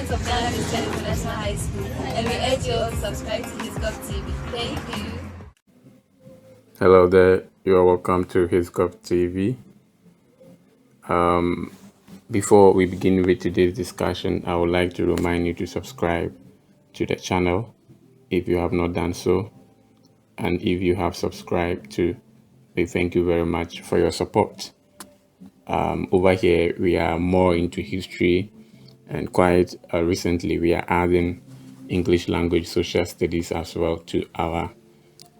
students of Ghana Christian International High School, and we urge you all to subscribe to HisGov TV. Thank you. Hello there, you are welcome to HisGov TV. Before we begin with today's discussion, I would like to remind you to subscribe to the channel if you have not done so. And if you have subscribed to, we thank you very much for your support. Over here, we are more into history, and quite recently, we are adding English language social studies as well to our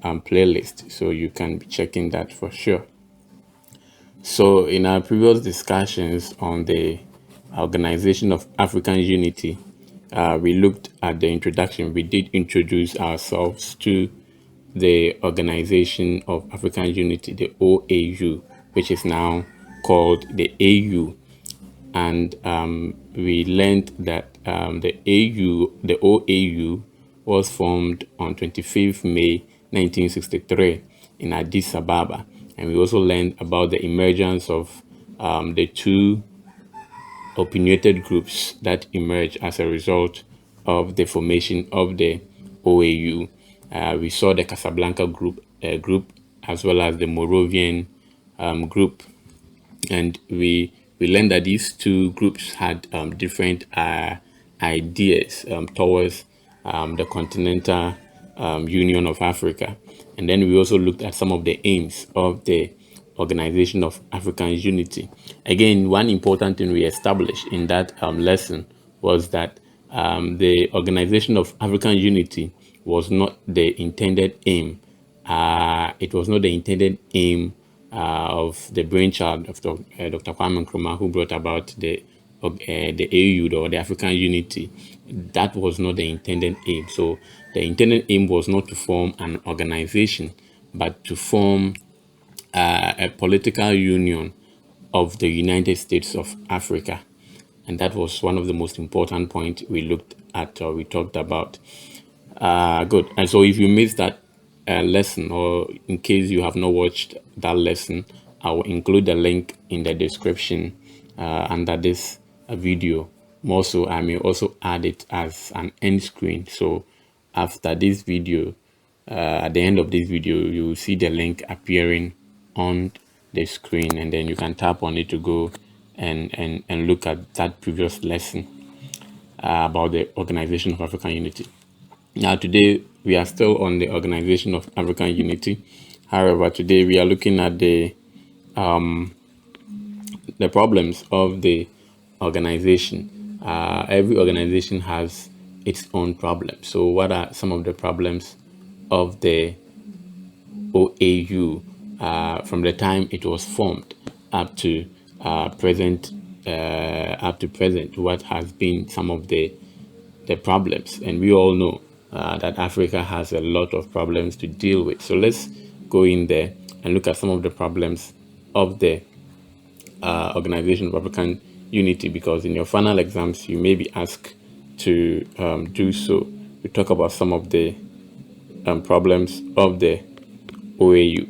playlist. So you can be checking that for sure. So in our previous discussions on the Organization of African Unity, we looked at the introduction. We did introduce ourselves to the Organization of African Unity, the OAU, which is now called the AU. And we learned that the OAU was formed on 25th May 1963 in Addis Ababa. And we also learned about the emergence of the two opinionated groups that emerged as a result of the formation of the OAU. We saw the Casablanca group as well as the Moravian group, and we learned that these two groups had different ideas towards the continental Union of Africa. And then we also looked at some of the aims of the Organization of African Unity. Again, one important thing we established in that lesson was that the Organization of African Unity was not the intended aim. It was not the intended aim of the brainchild of Dr. Kwame Nkrumah, who brought about the AU, or the African Unity. That was not the intended aim. So the intended aim was not to form an organization, but to form a political union of the United States of Africa. And that was one of the most important points we looked at, or we talked about. Good. And so if you missed that lesson, or in case you have not watched that lesson, I will include the link in the description under this video. More so, I may also add it as an end screen. So after this video, at the end of this video, you will see the link appearing on the screen, and then you can tap on it to go and look at that previous lesson about the Organization of African Unity. Now, today we are still on the Organization of African Unity. However, today we are looking at the problems of the organization. Every organization has its own problems. So what are some of the problems of the OAU from the time it was formed up to present? What has been some of the problems? And we all know that Africa has a lot of problems to deal with. So let's go in there and look at some of the problems of the Organization of African Unity, because in your final exams you may be asked to do so. We talk about some of the problems of the OAU.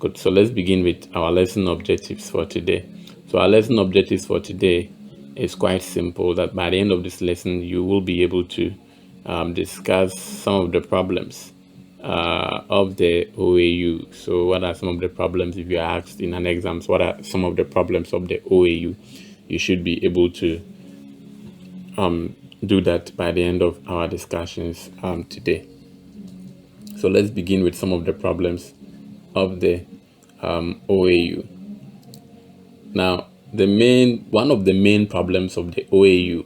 Good. So let's begin with our lesson objectives for today. So our lesson objectives for today is quite simple, that by the end of this lesson you will be able to discuss some of the problems of the OAU. So what are some of the problems? If you are asked in an exam, what are some of the problems of the OAU? You should be able to do that by the end of our discussions today. So let's begin with some of the problems of the OAU. Now, one of the main problems of the OAU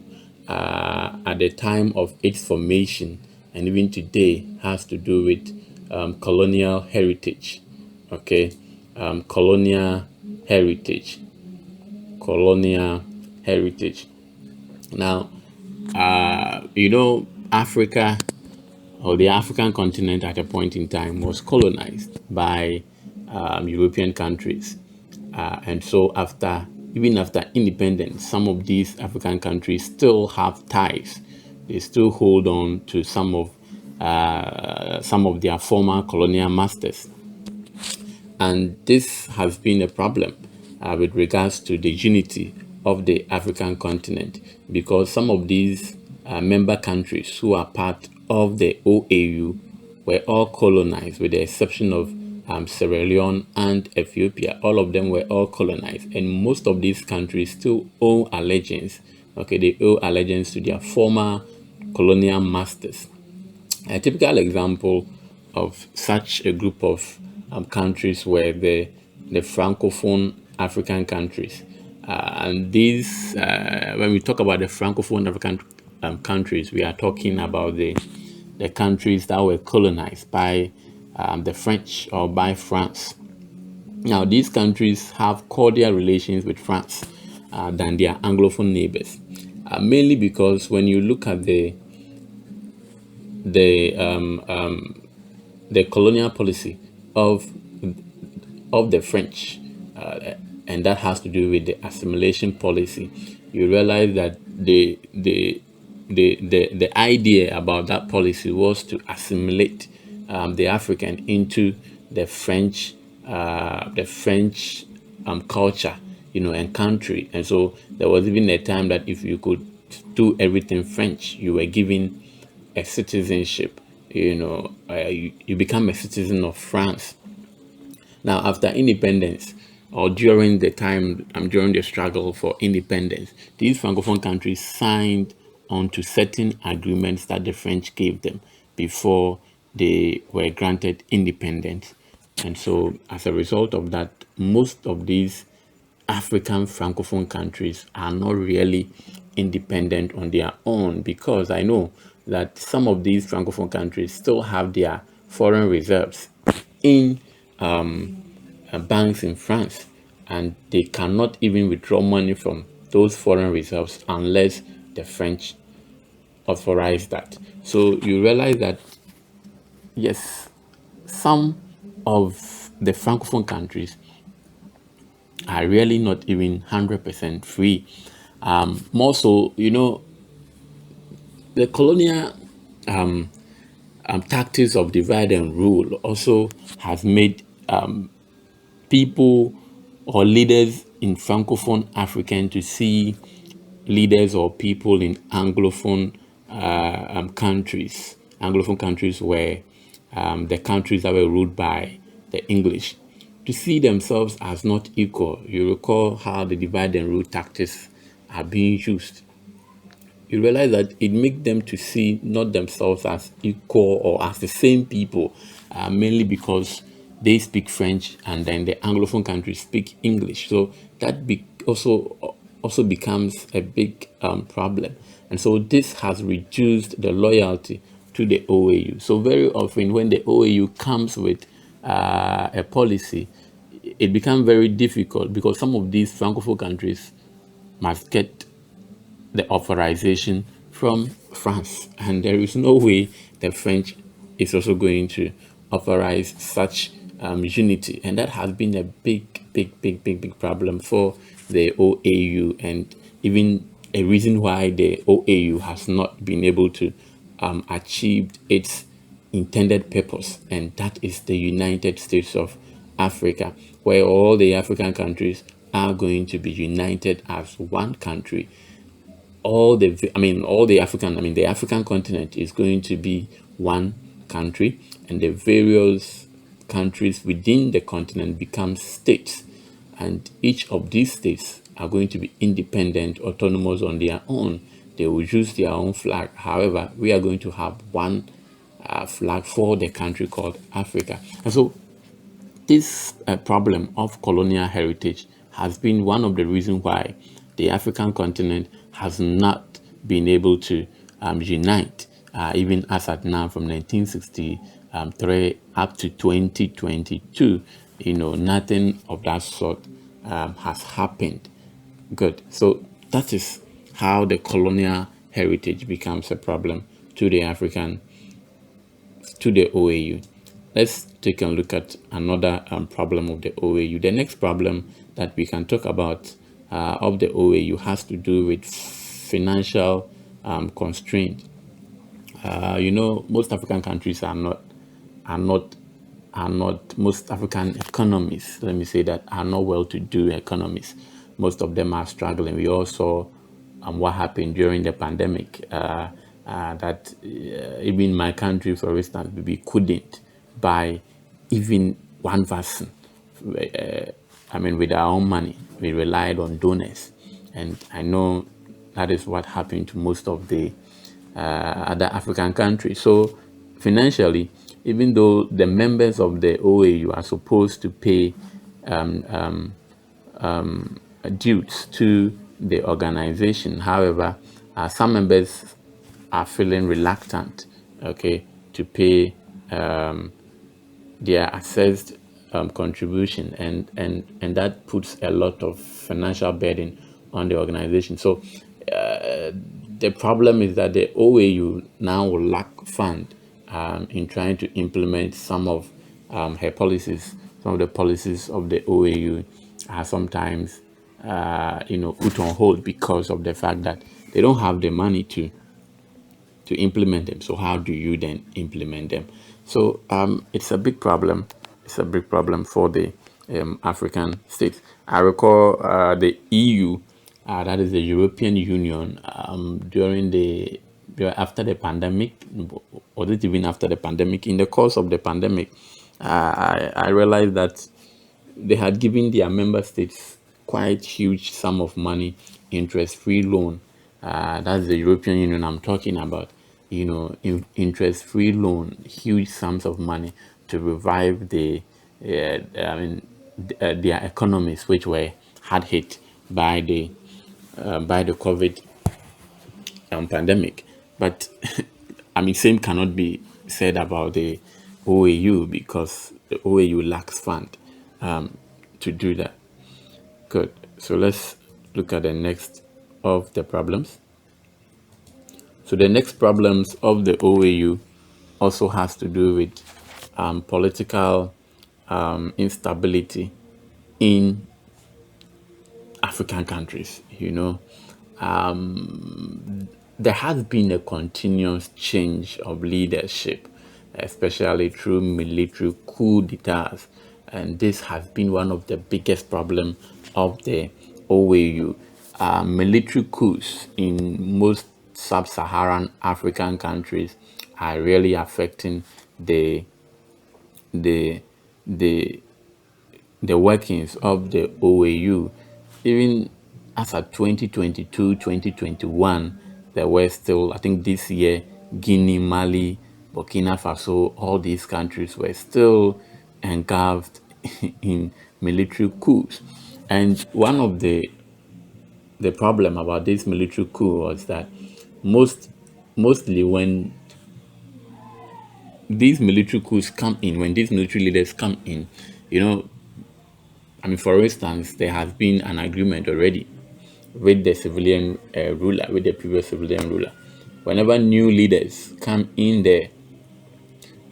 at the time of its formation and even today has to do with colonial heritage. Okay, colonial heritage. Now, Africa, or the African continent at a point in time, was colonized by European countries. And so even after independence, some of these African countries still have ties. They still hold on to some of their former colonial masters. And this has been a problem with regards to the unity of the African continent, because some of these member countries who are part of the OAU were all colonized, with the exception of Sierra Leone and Ethiopia. All of them were all colonized, and most of these countries still owe allegiance. Okay, they owe allegiance to their former colonial masters. A typical example of such a group of countries were the Francophone African countries. And these, when we talk about the Francophone African countries, we are talking about the countries that were colonized by the French or by France. Now, these countries have cordial relations with France than their Anglophone neighbors, mainly because when you look at the the colonial policy of the French, and that has to do with the assimilation policy, you realize that the idea about that policy was to assimilate the African into the French culture, and country. And so there was even a time that if you could do everything French, you were given a citizenship. You become a citizen of France. Now, after independence, or during the time, during the struggle for independence, these Francophone countries signed onto certain agreements that the French gave them before they were granted independence. And so, as a result of that, most of these African Francophone countries are not really independent on their own, because I know that some of these Francophone countries still have their foreign reserves in banks in France, and they cannot even withdraw money from those foreign reserves unless the French authorize that. So you realize that yes, some of the Francophone countries are really not even 100% free. More so, the colonial tactics of divide and rule also have made people or leaders in Francophone African to see leaders or people in Anglophone countries where the countries that were ruled by the English, to see themselves as not equal. You recall how the divide and rule tactics are being used. You realize that it makes them to see not themselves as equal or as the same people, mainly because they speak French and then the Anglophone countries speak English. So that also becomes a big problem. And so this has reduced the loyalty to the OAU. So very often when the OAU comes with a policy, it becomes very difficult because some of these Francophone countries must get the authorization from France, and there is no way the French is also going to authorize such unity, and that has been a big problem for the OAU, and even a reason why the OAU has not been able to achieve its intended purpose, and that is the United States of Africa, where all the African countries are going to be united as one country. The African continent is going to be one country, and the various countries within the continent become states, and each of these states are going to be independent, autonomous on their own. They will use their own flag. However, we are going to have one flag for the country called Africa. And so this problem of colonial heritage has been one of the reasons why the African continent has not been able to unite, even as at now from 1963 up to 2022. Nothing of that sort has happened. Good. So that is how the colonial heritage becomes a problem to the OAU. Let's take a look at another problem of the OAU. The next problem that we can talk about of the OAU has to do with financial constraint. Most African countries are not most African economies, let me say that, are not well-to-do economies. most of them are struggling. We all saw what happened during the pandemic. That even my country, for instance, we couldn't buy even one vaccine. With our own money, we relied on donors, and I know that is what happened to most of the other African countries. So financially, even though the members of the OAU are supposed to pay dues to the organization, however, some members are feeling reluctant, okay, to pay their assessed contribution, and that puts a lot of financial burden on the organization. So the problem is that the OAU now will lack fund in trying to implement some of her policies. Some of the policies of the OAU are sometimes put on hold because of the fact that they don't have the money to implement them. So how do you then implement them? So it's a big problem. It's a big problem for the African states. I recall the EU, that is the European Union, after the pandemic, or it even after the pandemic, in the course of the pandemic, I realized that they had given their member states quite huge sum of money, interest-free loan. That's the European Union I'm talking about. Interest-free loan, huge sums of money to revive their economies, which were hard hit by the COVID pandemic. But same cannot be said about the OAU, because the OAU lacks fund to do that. Good. So let's look at the next of the problems. So the next problems of the OAU also has to do with political instability in African countries. There has been a continuous change of leadership, especially through military coup d'etats, and this has been one of the biggest problems of the OAU. Military coups in most sub-Saharan African countries are really affecting the the the the workings of the OAU. Even as at 2022, 2021, there were still, I think this year, Guinea, Mali, Burkina Faso, all these countries were still engulfed in military coups. And one of the problem about this military coup was that mostly when these military coups come in, when these military leaders come in, for instance, there has been an agreement already with the civilian ruler, with the previous civilian ruler. Whenever new leaders come in there,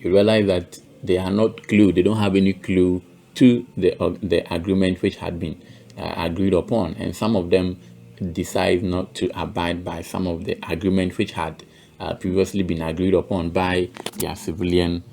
you realize that they are not clue. They don't have any clue to the agreement which had been agreed upon, and some of them decide not to abide by some of the agreement which had previously been agreed upon by their civilian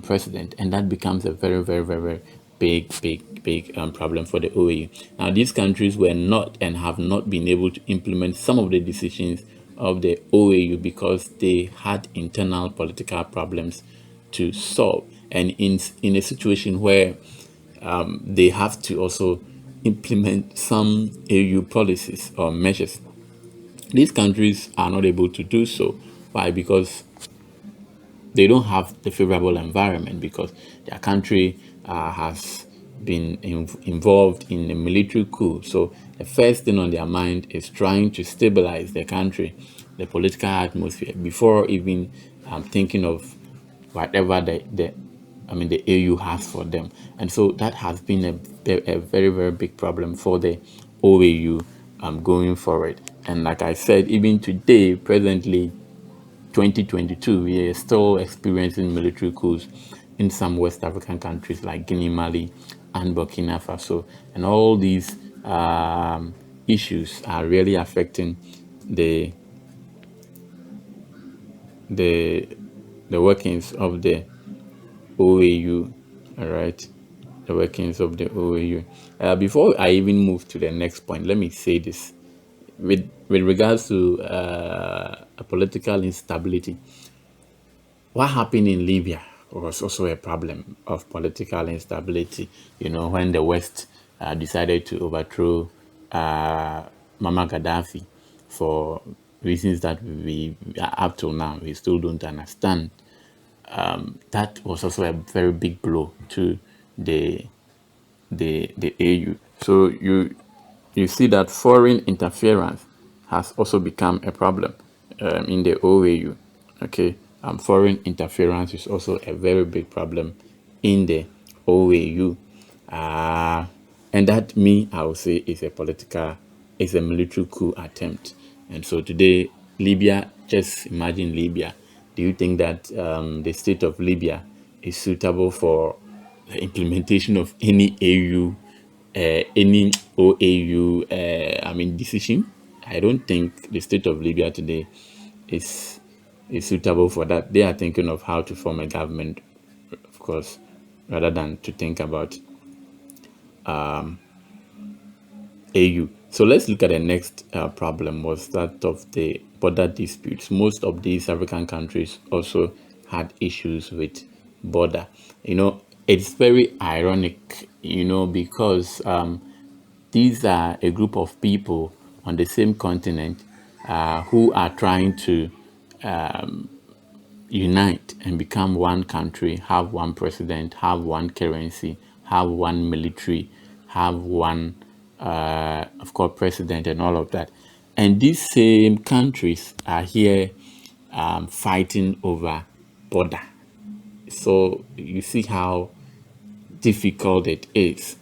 president, and that becomes a very, very, very, very big problem for the OAU. Now, these countries were not and have not been able to implement some of the decisions of the OAU because they had internal political problems to solve, and in a situation where they have to also implement some AU policies or measures, these countries are not able to do so. Why? Because they don't have the favorable environment, because their country has been involved in a military coup. So the first thing on their mind is trying to stabilize the country, the political atmosphere, before even thinking of whatever the AU has for them. And so that has been a very, very big problem for the OAU going forward. And like I said, even today, presently, 2022, we are still experiencing military coups in some West African countries like Guinea, Mali, and Burkina Faso. And all these issues are really affecting the workings of the OAU. All right. the workings of the OAU. Before I even move to the next point, let me say this with regards to a political instability. What happened in Libya was also a problem of political instability. When the West decided to overthrow Muammar Gaddafi for reasons that we up till now we still don't understand. That was also a very big blow to the the AU. So you see that foreign interference has also become a problem in the OAU. Okay, foreign interference is also a very big problem in the OAU, and that I would say is a military coup attempt. And so today, Libya, just imagine Libya. Do you think that the state of Libya is suitable for the implementation of any any OAU, decision? I don't think the state of Libya today is suitable for that. They are thinking of how to form a government, of course, rather than to think about AU. So let's look at the next problem, was that of the border disputes. Most of these African countries also had issues with border. It's very ironic, because these are a group of people on the same continent who are trying to unite and become one country, have one president, have one currency, have one military, have one, of course, president, and all of that. And these same countries are here fighting over border. So you see how difficult it is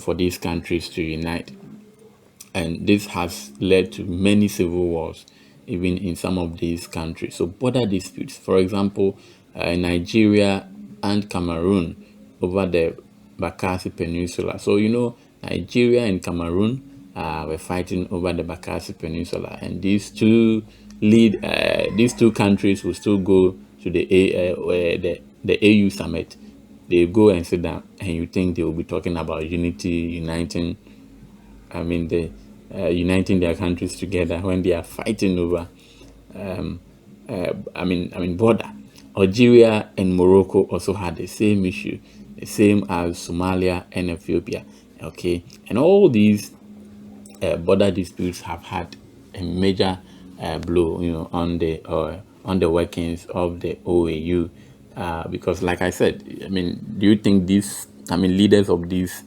for these countries to unite. And this has led to many civil wars, even in some of these countries. So border disputes, for example, Nigeria and Cameroon over the Bakassi Peninsula. So Nigeria and Cameroon were fighting over the Bakassi Peninsula, and these two countries will still go to the AU summit. They go and sit down, and you think they will be talking about unity, uniting uniting their countries together when they are fighting over border. Algeria and Morocco also had the same issue, the same as Somalia and Ethiopia. Okay, and all these border disputes have had a major blow, on the workings of the OAU, because, like I said, do you think these, leaders of these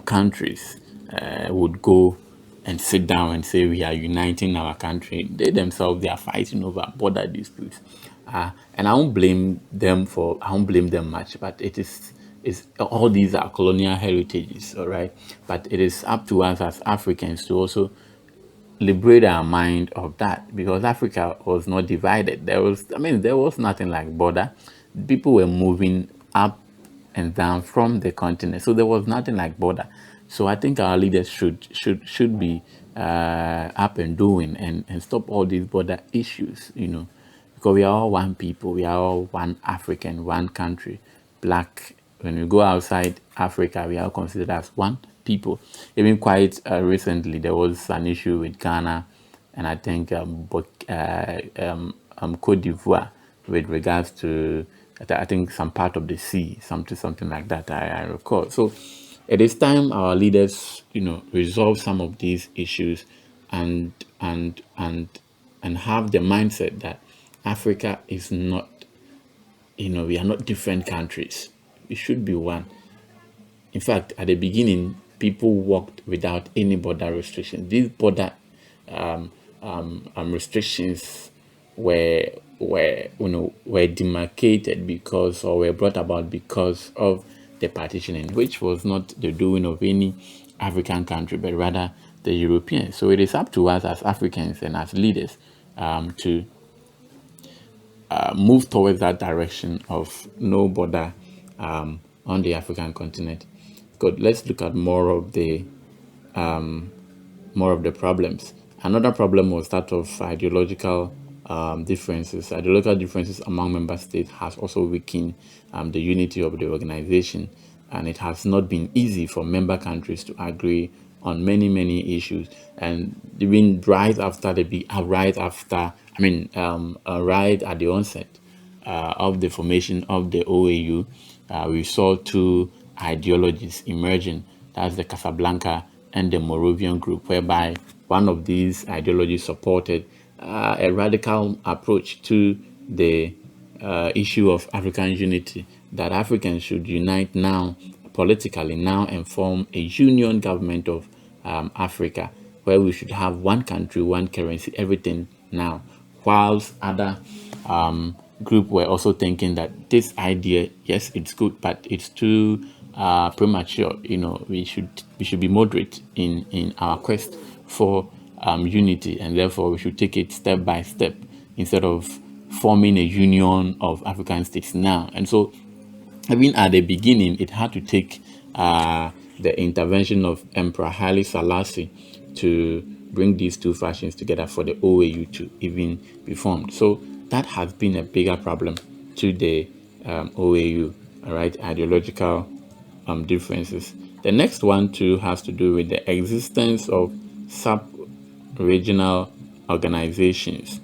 countries would go and sit down and say we are uniting our country? They themselves, they are fighting over border disputes, and I won't blame them much, but it's all these are colonial heritages, all right. But it is up to us as Africans to also liberate our mind of that, because Africa was not divided. There was nothing like border. People were moving up and down from the continent, so there was nothing like border. So I think our leaders should be up and doing and stop all these border issues, because we are all one people, we are all one African, one country, black. When we go outside Africa, we are considered as one people. Even quite recently, there was an issue with Ghana and I think Cote d'Ivoire with regards to, I think, some part of the sea, something like that, I recall. So it is time our leaders, resolve some of these issues and have the mindset that Africa is not, we are not different countries. We should be one. In fact, at the beginning, people walked without any border restrictions. These border restrictions were demarcated because, or were brought about because of the partitioning, which was not the doing of any African country, but rather the Europeans. So it is up to us as Africans and as leaders to move towards that direction of no border on the African continent. Good. Let's look at more of the problems. Another problem was that of ideological differences. Ideological differences among member states has also weakened the unity of the organization. and it has not been easy for member countries to agree on many issues. And even right after right at the onset of the formation of the OAU, we saw two ideologies emerging. That's the Casablanca and the Moravian group, whereby one of these ideologies supported a radical approach to the issue of African unity, that Africans should unite now politically now and form a union government of Africa, where we should have one country, one currency, everything now. Whilst other group were also thinking that this idea, yes, it's good, but it's too premature. We should be moderate in our quest for unity, and therefore we should take it step by step instead of forming a union of African states now. And so, even at the beginning, it had to take the intervention of Emperor Haile Selassie to bring these two factions together for the OAU to even be formed. So that has been a bigger problem to the OAU, all right, ideological differences. The next one too has to do with the existence of sub-regional organizations.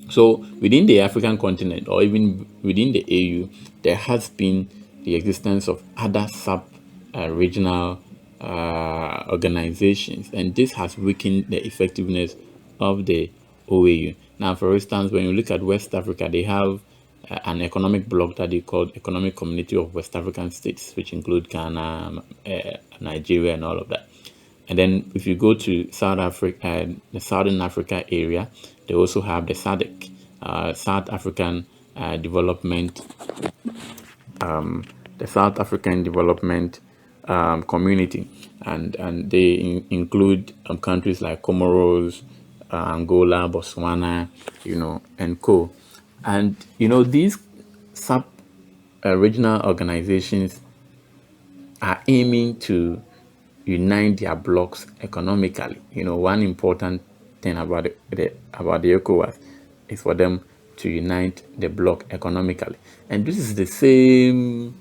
So within the African continent, or even within the AU, there has been the existence of other sub-regional organizations, and this has weakened the effectiveness of the OAU. Now, for instance, when you look at West Africa, they have an economic bloc that they call Economic Community of West African States, which include Ghana, Nigeria, and all of that. And then if you go to South Africa, the Southern Africa area, they also have the SADC, South African Development, the South African Development Community, and they include countries like Comoros, Angola, Botswana, and co. And these sub-regional organizations are aiming to unite their blocks economically. One important thing about the ECOWAS is for them to unite the bloc economically, and this is the same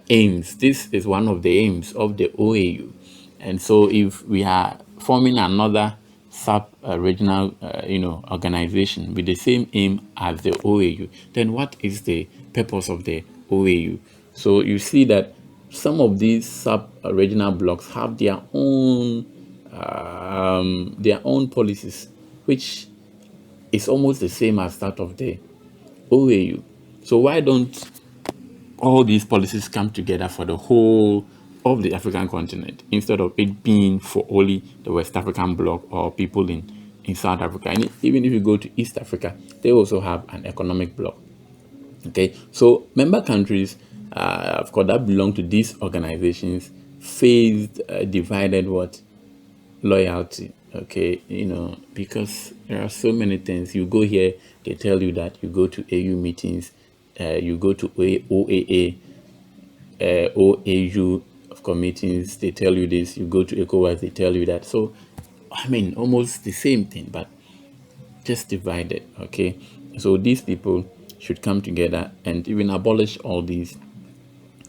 aims. This is one of the aims of the OAU. And so, if we are forming another sub-regional, organization with the same aim as the OAU, then what is the purpose of the OAU? So you see that some of these sub-regional blocks have their own policies, which is almost the same as that of the OAU. So why don't all these policies come together for the whole of the African continent, instead of it being for only the West African bloc or people in South Africa? And even if you go to East Africa, they also have an economic bloc. Okay, so member countries, of course, that belong to these organizations faced divided loyalty. Okay, because there are so many things. You go here, they tell you that. You go to AU meetings, you go to OAA, OAU meetings, they tell you this. You go to ECOWAS, they tell you that. So, almost the same thing, but just divided. Okay, so these people should come together and even abolish all these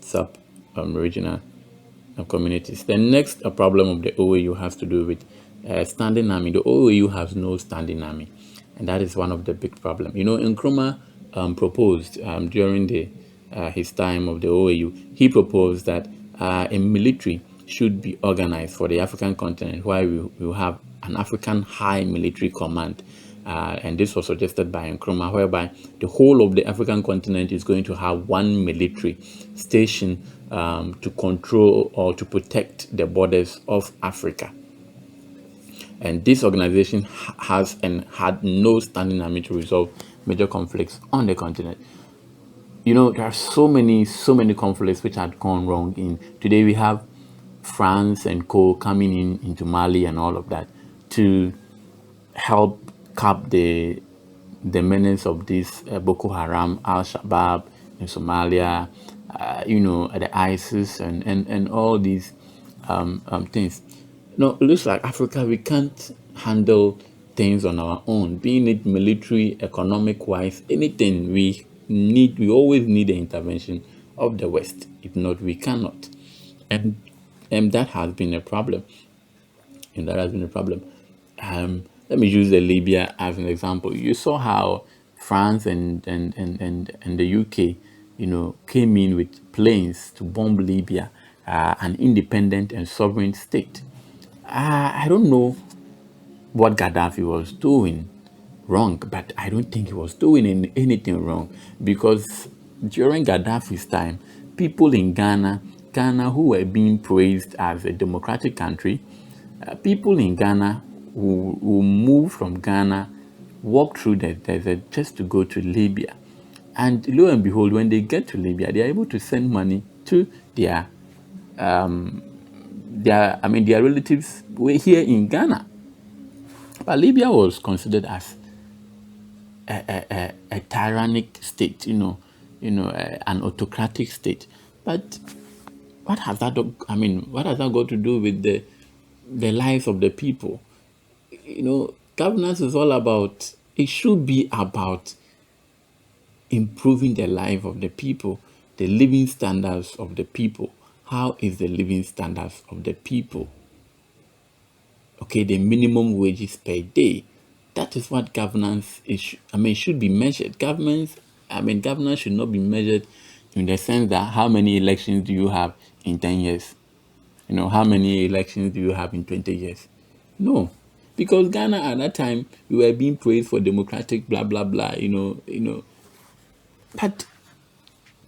sub-regional communities. The next problem of the OAU has to do with standing army. The OAU has no standing army, and that is one of the big problems. Nkrumah proposed during his time of the OAU, he proposed that a military should be organized for the African continent, where we will have an African High Military Command. And this was suggested by Nkrumah, whereby the whole of the African continent is going to have one military station to control or to protect the borders of Africa. And this organization has and had no standing army to resolve major conflicts on the continent. There are so many conflicts which had gone wrong. Today we have France and co coming into Mali and all of that to help cap the menace of this Boko Haram, Al-Shabaab in Somalia, the ISIS and all these things. It looks like Africa, we can't handle things on our own, being it military, economic wise, anything. We always need the intervention of the West. If not, we cannot. And that has been a problem. And that has been a problem. Let me use the Libya as an example. You saw how France and the UK, came in with planes to bomb Libya, an independent and sovereign state. I don't know what Gaddafi was doing wrong, but I don't think he was doing anything wrong, because during Gaddafi's time, people in Ghana who were being praised as a democratic country, people in Ghana who moved from Ghana, walked through the desert just to go to Libya. And lo and behold, when they get to Libya, they are able to send money to their relatives here in Ghana. But Libya was considered as a tyrannic state, an autocratic state. But what has that? What has that got to do with the lives of the people? Governance is all about. It should be about improving the life of the people, the living standards of the people. How is the living standards of the people? Okay, the minimum wages per day. That is what governance is. Should be measured. Governance should not be measured in the sense that how many elections do you have in 10 years? How many elections do you have in 20 years? No, because Ghana at that time, we were being praised for democratic blah blah blah. But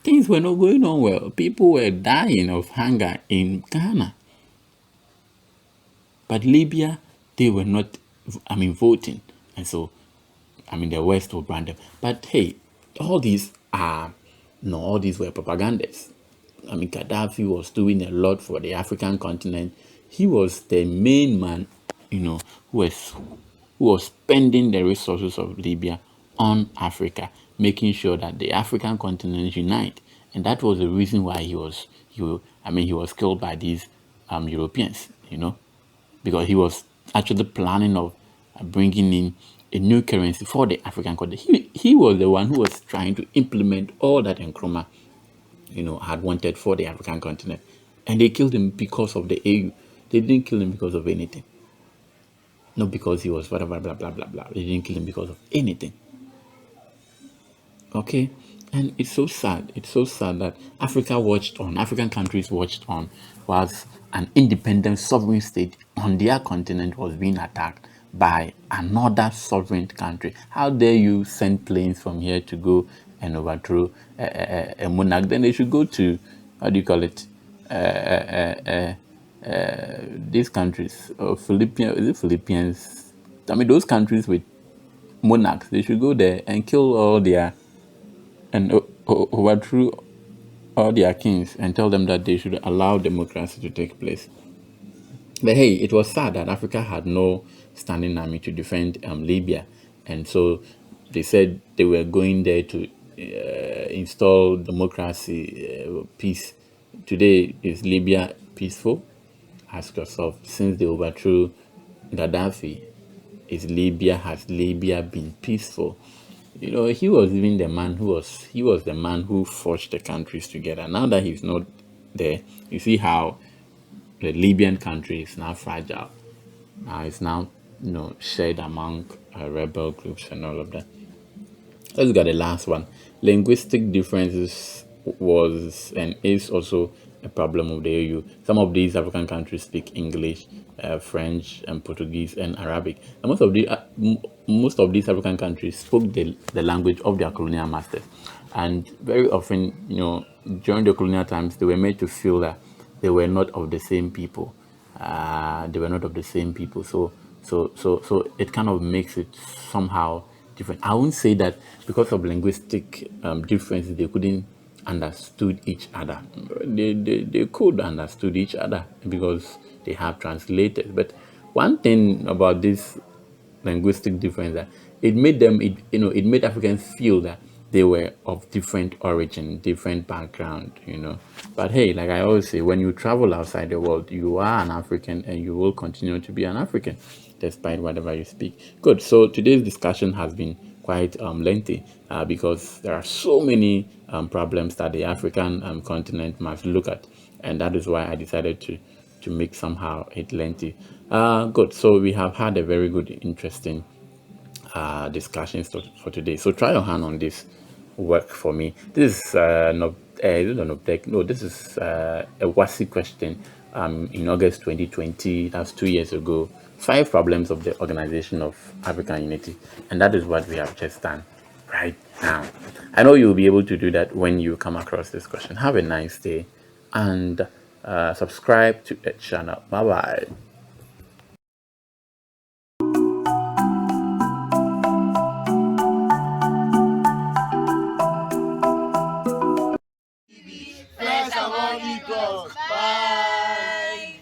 things were not going on well. People were dying of hunger in Ghana. But Libya, they were not, voting. And so, the West will brand them. But hey, all these were propagandas. Gaddafi was doing a lot for the African continent. He was the main man, who was spending the resources of Libya on Africa, making sure that the African continent unite. And that was the reason why he was killed by these Europeans, because he was actually planning of bringing in a new currency for the African continent. He was the one who was trying to implement all that Nkrumah, had wanted for the African continent. And they killed him because of the AU. They didn't kill him because of anything. Not because he was whatever, blah, blah, blah, blah. They didn't kill him because of anything. Okay? And it's so sad. It's so sad that African countries watched on, whilst an independent sovereign state on their continent was being attacked by another sovereign country. How dare you send planes from here to go and overthrow a monarch? Then they should go to, how do you call it, these countries, Philippines, those countries with monarchs. They should go there and kill all their, and overthrow all their kings and tell them that they should allow democracy to take place. But hey, it was sad that Africa had no standing army to defend Libya. And so they said they were going there to install democracy, peace. Today, is Libya peaceful? Ask yourself, since they overthrew Gaddafi, has Libya been peaceful? He was even the man who forged the countries together. Now that he's not there, you see how the Libyan country is now fragile. Now it's now shared among rebel groups and all of that. Let's look at the last one. Linguistic differences was and is also a problem of the AU. Some of these African countries speak English, French, and Portuguese and Arabic. And most of these African countries spoke the language of their colonial masters. And very often, during the colonial times, they were made to feel that they were not of the same people. So it kind of makes it somehow different. I wouldn't say that because of linguistic differences they couldn't understood each other. They could understood each other because they have translators. But one thing about this linguistic difference, that it made Africans feel that they were of different origin, different background, But hey, like I always say, when you travel outside the world, you are an African and you will continue to be an African despite whatever you speak. Good. So today's discussion has been quite quite lengthy because there are so many problems that the African continent must look at, and that is why I decided to make somehow it lengthy. Good. So we have had a very good, interesting discussions for today. So try your hand on this work for me. This is this is a WASI question in August 2020. That's 2 years ago. 5 problems of the Organization of African Unity, and that is what we have just done right now. I know you'll be able to do that when you come across this question. Have a nice day, and subscribe to the channel. Bye bye.